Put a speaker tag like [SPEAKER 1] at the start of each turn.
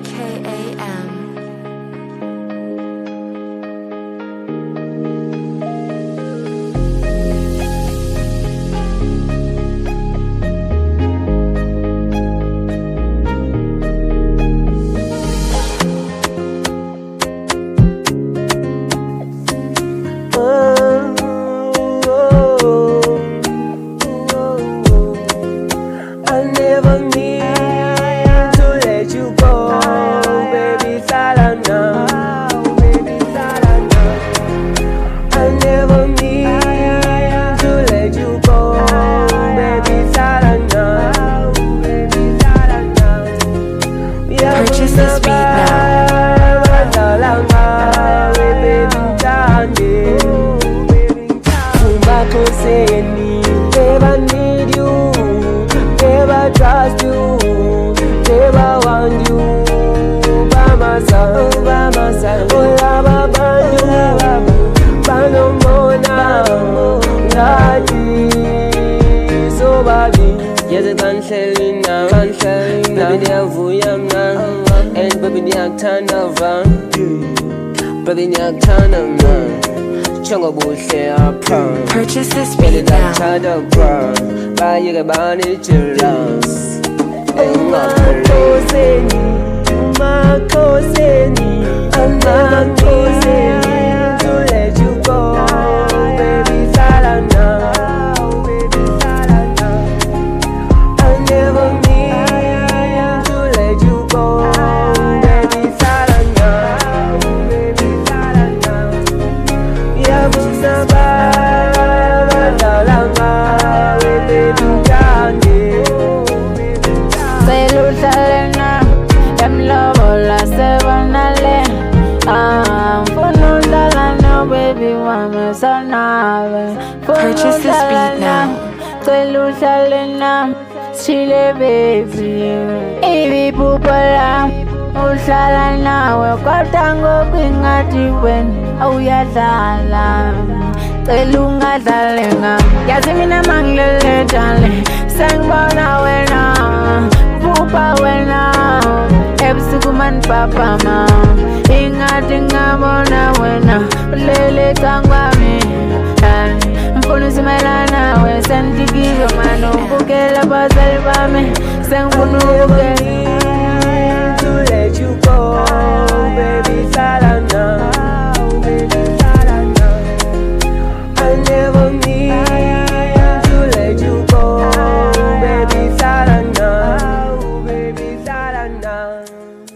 [SPEAKER 1] KAM.
[SPEAKER 2] I never mean to let you go, baby. Hlala Nam, baby. Hlala Nam. I never mean to let you go, baby. Hlala Nam, baby. Hlala Nam.
[SPEAKER 1] Purchase this beat now.
[SPEAKER 2] Hlala Nam, baby. Never need you, never trust you, never want you by my side, by my side. Oh, lava bandu, bano mona, lati, so badi. Yes, I can't tell you now, baby, they are vuyam now, and baby, they are turn around, baby, they are turn around.
[SPEAKER 1] Purchase this beat now.
[SPEAKER 2] Buy you about it, your loss. To let you go, baby. Hlala Nam, baby. Hlala Nam. I never mean to let you go, baby. Hlala Nam, baby. Hlala Nam. Yeah,
[SPEAKER 1] Purchase this beat now.
[SPEAKER 3] Chile baby, ibi pupala, uhlala nawe kodwa ngokwingathi wena awuyadlala. Cela ungadlali ngami, yazi mina mangilele jale, sengibona wena, pupa wena, ebusuku manipapama, ingathi ngabona wena, ulele kwami. Mfuna usimelana nawe, sendikizo mano, ubukela abazali bami, sengifuna ukubukela.
[SPEAKER 2] To let you go, baby. Hlala Nam, baby. Hlala Nam. I never mean to let you go, baby. Hlala Nam, baby. Hlala Nam.